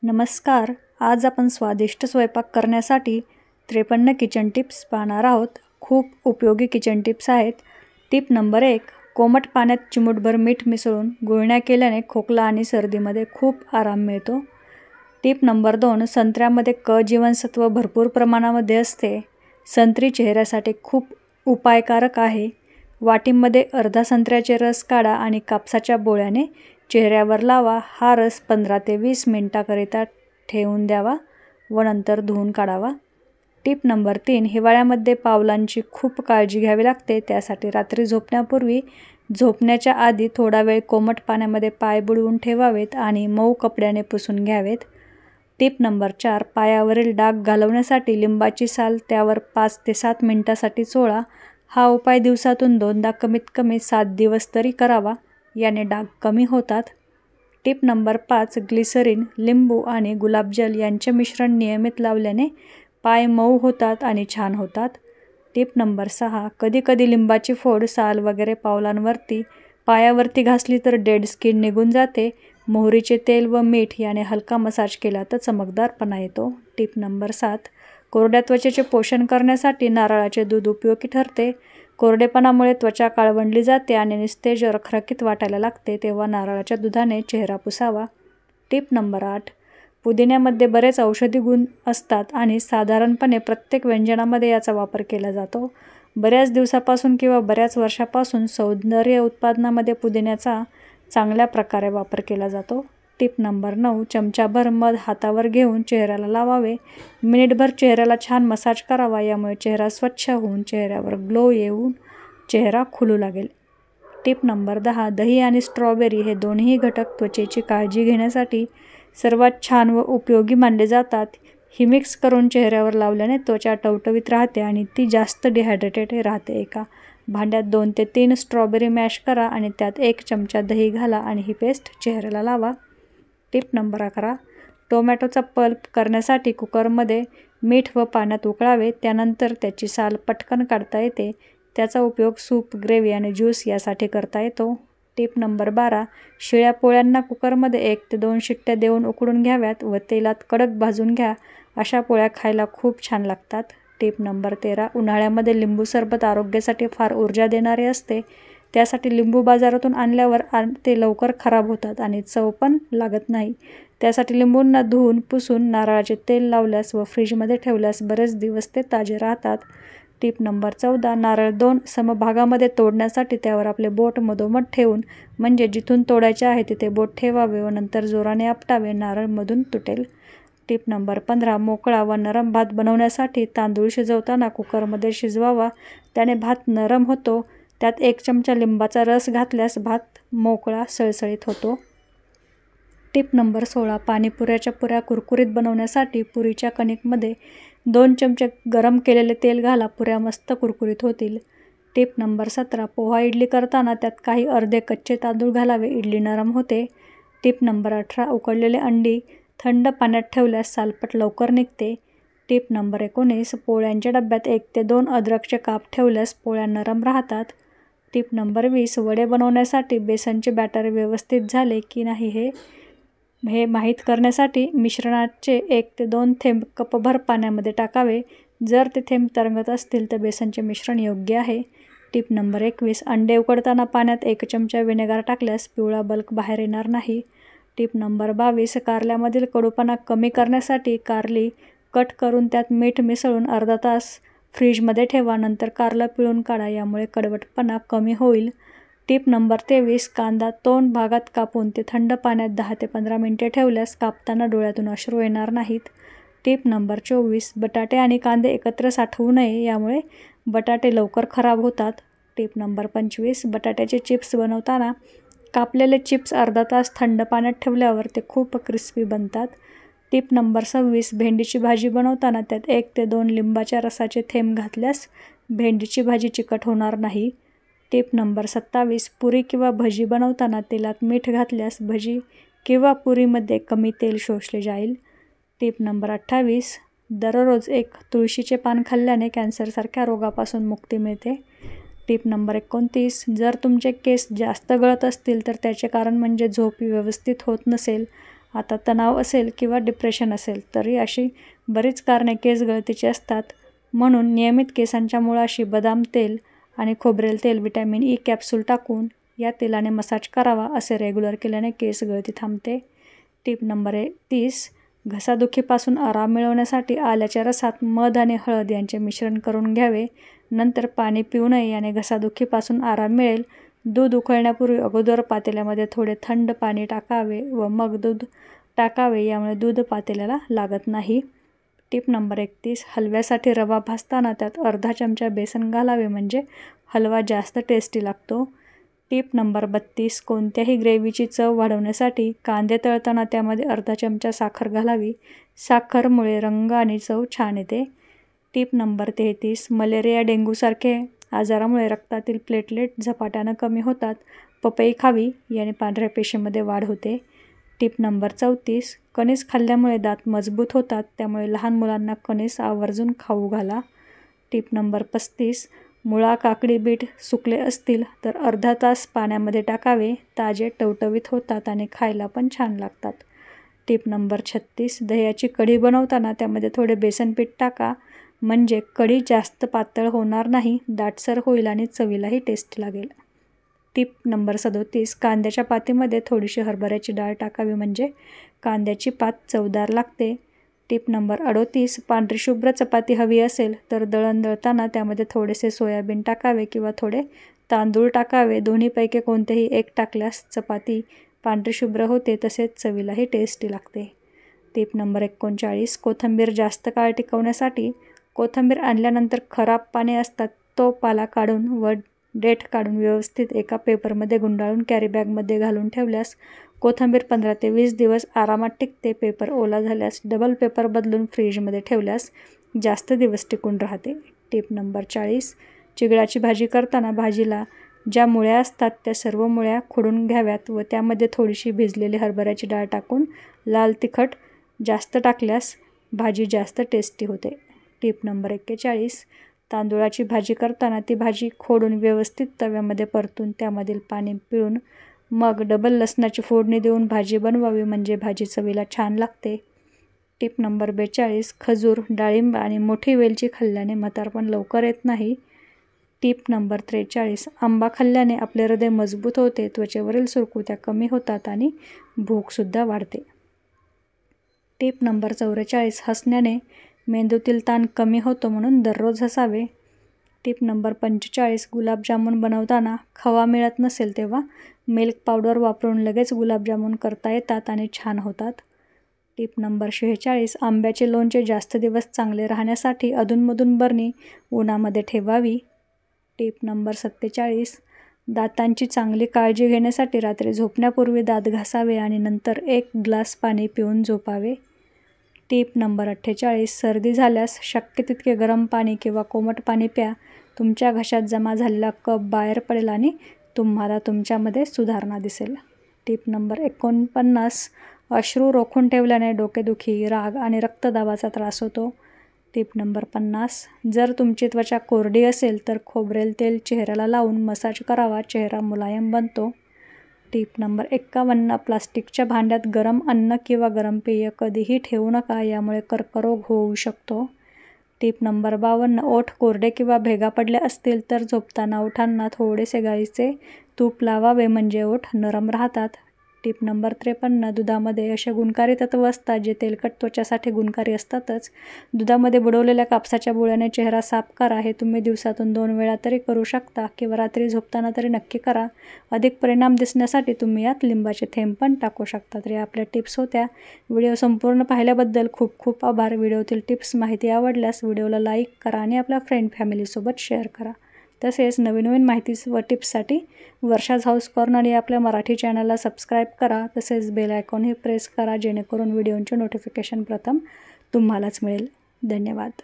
नमस्कार. आज आपण स्वादिष्ट स्वयंपाक करण्यासाठी 53 किचन टिप्स पाहणार आहोत. खूप उपयोगी किचन टिप्स आहेत. Tip number 1. कोमट पाण्यात चिमूटभर मीठ मिसळून गुळण्या केल्याने खोकला आणि सर्दीमध्ये खूप आराम मिळतो. Tip number 2. संत्र्यामध्ये क जीवनसत्व भरपूर प्रमाणामध्ये असते. संत्री चेहऱ्यासाठी खूप उपायकारक आहे. वाटीमध्ये अर्धा संत्र्याचे रस काढा आणि कापसाच्या बोळ्याने चेहऱ्यावर लावा. हा रस 15 ते 20 मिनिटाकरिता ठेवून द्यावा व नंतर धुवून काढावा. Tip number 3. हिवाळ्यामध्ये पावलांची खूप काळजी घ्यावी लागते. त्यासाठी रात्री झोपण्यापूर्वी झोपण्याच्या आधी थोडा वेळ कोमट पाण्यामध्ये पाय बुडवून ठेवावेत आणि मऊ कपड्याने पुसून घ्यावेत. Tip number 4. पायावरील डाग घालवण्यासाठी लिंबाची साल त्यावर 5 ते 7 मिनिटासाठी चोळा. हा उपाय दिवसातून 2दा कमीत कमी 7 दिवस तरी करावा. याने डाग कमी होतात. Tip number 5. ग्लिसरीन, लिंबू आणि गुलाबजल यांचे मिश्रण नियमित लावल्याने पाय मऊ होतात आणि छान होतात. Tip number 6. कधीकधी लिंबाची फोड, साल वगैरे पायावरती घासली तर डेड स्किन निघून जाते. मोहरीचे तेल व मीठ याने हलका मसाज केला तर चमकदारपणा येतो. Tip number 7. कोरड्या त्वचेचे पोषण करण्यासाठी नारळाचे दूध उपयोगी ठरते. कोरडेपणामुळे त्वचा काळवंडली जाते आणि निस्तेज रखरखीत वाटायला लागते, तेव्हा नारळाच्या दुधाने चेहरा पुसावा. Tip number 8. पुदिन्यामध्ये बरेच औषधी गुण असतात आणि साधारणपणे प्रत्येक व्यंजनामध्ये याचा वापर केला जातो. बऱ्याच दिवसापासून किंवा बऱ्याच वर्षापासून सौंदर्य उत्पादनामध्ये पुदिन्याचा चांगल्या प्रकारे वापर केला जातो. Tip number 9. चमचाभर मध हातावर घेऊन चेहऱ्याला लावावे. मिनिटभर चेहऱ्याला छान मसाज करावा. यामुळे चेहरा स्वच्छ होऊन चेहऱ्यावर ग्लो येऊन चेहरा खुलू लागेल. Tip number 10. दही आणि स्ट्रॉबेरी हे दोन्ही घटक त्वचेची काळजी घेण्यासाठी सर्वात छान व उपयोगी मानले जातात. ही मिक्स करून चेहऱ्यावर लावल्याने त्वचा टवटवीत राहते आणि ती जास्त डिहायड्रेटेड राहते. एका भांड्यात 2 ते 3 स्ट्रॉबेरी मॅश करा आणि त्यात 1 चमचा दही घाला आणि ही पेस्ट चेहऱ्याला लावा. Tip number 11. टोमॅटोचा पल्प करण्यासाठी कुकरमध्ये मीठ व पाण्यात उकळावे. त्यानंतर त्याची साल पटकन काढता येते. त्याचा उपयोग सूप, ग्रेव्ही आणि ज्यूस यासाठी करता येतो. Tip number 12. शिळ्या पोळ्यांना कुकरमध्ये 1 ते 2 शिट्ट्या देऊन उकडून घ्याव्यात व तेलात कडक भाजून घ्या. अशा पोळ्या खायला खूप छान लागतात. Tip number 13. उन्हाळ्यामध्ये लिंबू सरबत आरोग्यासाठी फार ऊर्जा देणारे असते. त्यासाठी लिंबू बाजारातून आणल्यावर ते लवकर खराब होतात आणि चव पण लागत नाही. त्यासाठी लिंबूंना धुवून पुसून नारळाचे तेल लावल्यास व फ्रीजमध्ये ठेवल्यास बरेच दिवस ते ताजे राहतात. Tip number 14. नारळ 2 समभागामध्ये तोडण्यासाठी त्यावर आपले बोट मधोमध ठेवून, म्हणजे जिथून तोडायचे आहे तिथे बोट ठेवावे व नंतर जोराने आपटावे. नारळ मधून तुटेल. Tip number 15. मोकळा व नरम भात बनवण्यासाठी तांदूळ शिजवताना कुकरमध्ये शिजवावा. त्याने भात नरम होतो. त्यात 1 चमचा लिंबाचा रस घातल्यास भात मोकळा सळसळीत होतो. Tip number 16. पाणीपुऱ्याच्या पुऱ्या कुरकुरीत बनवण्यासाठी पुरीच्या कणिकमध्ये 2 चमचे गरम केलेले तेल घाला. पुऱ्या मस्त कुरकुरीत होतील. Tip number 17. पोहा इडली करताना त्यात काही अर्धे कच्चे तांदूळ घालावे. इडली नरम होते. Tip number 18. उकडलेले अंडी थंड पाण्यात ठेवल्यास सालपट लवकर निघते. Tip number 19. पोळ्यांच्या डब्यात 1 ते 2 अद्रकचे काप ठेवल्यास पोळ्या नरम राहतात. Tip number 20. वडे बनवण्यासाठी बेसनचे बॅटर व्यवस्थित झाले की नाही हे माहीत करण्यासाठी मिश्रणाचे 1 ते 2 थेंब कपभर पाण्यामध्ये टाकावे. जर ते थेंब तरंगत असतील तर बेसनचे मिश्रण योग्य आहे. Tip number 21. अंडे उकडताना पाण्यात 1 चमचा व्हिनेगार टाकल्यास पिवळा बल्क बाहेर येणार नाही. Tip number 22. कारल्यामधील कडूपणा कमी करण्यासाठी कारली कट करून त्यात मीठ मिसळून अर्धा तास फ्रीजमध्ये ठेवा. नंतर कारलं पिळून काढा. यामुळे कडवटपणा कमी होईल. Tip number 23. कांदा 2 भागात कापून ते थंड पाण्यात 10 ते 15 मिनिटे ठेवल्यास कापताना डोळ्यातून अश्रू येणार नाहीत. Tip number 24. बटाटे आणि कांदे एकत्र साठवू नये. यामुळे बटाटे लवकर खराब होतात. Tip number 25. बटाट्याचे चिप्स बनवताना कापलेले चिप्स अर्धा तास थंड पाण्यात ठेवल्यावर ते खूप क्रिस्पी बनतात. Tip number 26. भेंडीची भाजी बनवताना त्यात 1 ते 2 लिंबाच्या रसाचे थेंब घातल्यास भेंडीची भाजी चिकट होणार नाही. Tip number 27. पुरी किंवा भजी बनवताना तेलात मीठ घातल्यास भजी किंवा पुरीमध्ये कमी तेल शोषले जाईल. Tip number 28. दररोज 1 तुळशीचे पान खाल्ल्याने कॅन्सरसारख्या रोगापासून मुक्ती मिळते. Tip number 29. जर तुमचे केस जास्त गळत असतील तर त्याचे कारण म्हणजे झोप व्यवस्थित होत नसेल आता तणाव असेल किंवा डिप्रेशन असेल तरी अशी बरीच कारणे केस गळतीची असतात. म्हणून नियमित केसांच्या मुळाशी बदाम तेल आणि खोबरेल तेल व्हिटॅमिन ई कॅप्सूल टाकून या तेलाने मसाज करावा. असे रेग्युलर केल्याने केस गळती थांबते. Tip number 30. घसादुखीपासून आराम मिळवण्यासाठी आल्याच्या रसात मध आणि हळद यांचे मिश्रण करून घ्यावे. नंतर पाणी पिऊ नये. याने घसादुखीपासून आराम मिळेल. दूध उकळण्यापूर्वी अगोदर पातेल्यामध्ये थोडे थंड पाणी टाकावे व मग दूध टाकावे. यामुळे दूध पातेल्याला लागत नाही. Tip number 31. हलव्यासाठी रवा भाजताना त्यात अर्धा चमचा बेसन घालावे म्हणजे हलवा जास्त टेस्टी लागतो. Tip number 32. कोणत्याही ग्रेव्हीची चव वाढवण्यासाठी कांदे तळताना त्यामध्ये अर्धा चमचा साखर घालावी. साखरमुळे रंग आणि चव छान येते. Tip number 33. मलेरिया डेंग्यूसारखे आजारामुळे रक्तातील प्लेटलेट झपाट्यानं कमी होतात. पपई खावी. याने पांढऱ्या पेशीमध्ये वाढ होते. Tip number 34. कणीस खाल्ल्यामुळे दात मजबूत होतात. त्यामुळे लहान मुलांना कणीस आवर्जून खाऊ घाला. Tip number 35. मुळा, काकडी, बीट सुकले असतील तर अर्धा तास पाण्यामध्ये टाकावे. ताजे टवटवीत होतात आणि खायला पण छान लागतात. Tip number 36. दह्याची कढी बनवताना त्यामध्ये थोडे बेसन पीठ टाका म्हणजे कढी जास्त पातळ होणार नाही, दाटसर होईल आणि चवीलाही टेस्टी लागेल. Tip number 37. कांद्याच्या पातीमध्ये थोडीशी हरभऱ्याची डाळ टाकावी म्हणजे कांद्याची पात चवदार लागते. Tip number 38. पांढरी शुभ्र चपाती हवी असेल तर दळण दळताना त्यामध्ये थोडेसे सोयाबीन टाकावे किंवा थोडे तांदूळ टाकावे. दोन्हीपैकी कोणतेही एक टाकल्यास चपाती पांढरी शुभ्र होते तसेच चवीलाही टेस्टी लागते. Tip number 39. कोथिंबीर जास्त काळ टिकवण्यासाठी कोथिंबीर आणल्यानंतर खराब पाने असतात तो पाला काढून व देठ काढून व्यवस्थित एका पेपरमध्ये गुंडाळून कॅरीबॅगमध्ये घालून ठेवल्यास कोथिंबीर 15 ते 20 दिवस आरामात टिकते. पेपर ओला झाल्यास डबल पेपर बदलून फ्रीजमध्ये ठेवल्यास जास्त दिवस टिकून राहते. Tip number 40. चिगळाची भाजी करताना भाजीला ज्या मुळ्या असतात त्या सर्व मुळ्या खोडून घ्याव्यात व त्यामध्ये थोडीशी भिजलेली हरभऱ्याची डाळ टाकून लाल तिखट जास्त टाकल्यास भाजी जास्त टेस्टी होते. Tip number 41. तांदूळाची भाजी करताना ती भाजी खोडून व्यवस्थित तव्यामध्ये परतून त्यामधील पाणी पिळून मग डबल लसणाची फोडणी देऊन भाजी बनवावी म्हणजे भाजी चवीला छान लागते. Tip number 42. खजूर, डाळिंब आणि मोठी वेलची खाल्ल्याने म्हातारपण लवकर येत नाही. Tip number 43. आंबा खाल्ल्याने आपले हृदय मजबूत होते, त्वचेवरील सुरकुत्या कमी होतात आणि भूकसुद्धा वाढते. Tip number 44. हसण्याने मेंदूतील ताण कमी होतो म्हणून दररोज हसावे. Tip number 45. गुलाबजामुन बनवताना खवा मिळत नसेल तेव्हा मिल्क पावडर वापरून लगेच गुलाबजामुन करता येतात आणि छान होतात. Tip number 46. आंब्याचे लोणचे जास्त दिवस चांगले राहण्यासाठी अधूनमधून बरणी उन्हामध्ये ठेवावी. Tip number 47. दातांची चांगली काळजी घेण्यासाठी रात्री झोपण्यापूर्वी दात घासावे आणि नंतर 1 ग्लास पाणी पिऊन झोपावे. Tip number 48. सर्दी झाल्यास शक्य तितके गरम पाणी किंवा कोमट पाणी प्या. तुमच्या घशात जमा झालेला कफ बाहेर पडेल आणि तुम्हाला तुमच्यामध्ये सुधारणा दिसेल. Tip number 49. अश्रू रोखून ठेवल्याने डोकेदुखी, राग आणि रक्तदाबाचा त्रास होतो. Tip number 50. जर तुमची त्वचा कोरडी असेल तर खोबरेल तेल चेहऱ्याला लावून मसाज करावा, चेहरा मुलायम बनतो. Tip number 51. प्लास्टिकच्या भांड्यात गरम अन्न किंवा गरम पेय कधीही ठेवू नका, यामुळे कर्करोग होऊ शकतो. Tip number 52. ओठ कोरडे किंवा भेगा पडल्या असतील तर झोपताना ओठांना थोडेसे गाईचे तूप लावावे म्हणजे ओठ नरम राहतात. Tip number 53. दुधामध्ये असे गुणकारी तत्व असतात जे तेलकट त्वचासाठी गुणकारी असतातच. दुधामध्ये बुडवलेल्या कापसाच्या बोळ्याने चेहरा साफ करा. हे तुम्ही दिवसातून 2 वेळा तरी करू शकता किंवा रात्री झोपताना तरी नक्की करा. अधिक परिणाम दिसण्यासाठी तुम्ही यात लिंबाचे थेंब पण टाकू शकता. तर या आपल्या टिप्स होत्या. व्हिडिओ संपूर्ण पाहिल्याबद्दल खूप खूप आभार. व्हिडिओतील टिप्स माहिती आवडल्यास व्हिडिओला लाईक करा आणि आपल्या फ्रेंड फॅमिलीसोबत शेअर करा. तसेच नवीन माहिती व टिप्ससाठी वर्षाज हाऊस कॉर्नर या आपल्या मराठी चॅनलला सबस्क्राईब करा. तसेच बेल आयकॉनही प्रेस करा जेणेकरून व्हिडिओचे नोटिफिकेशन प्रथम तुम्हालाच मिळेल. धन्यवाद.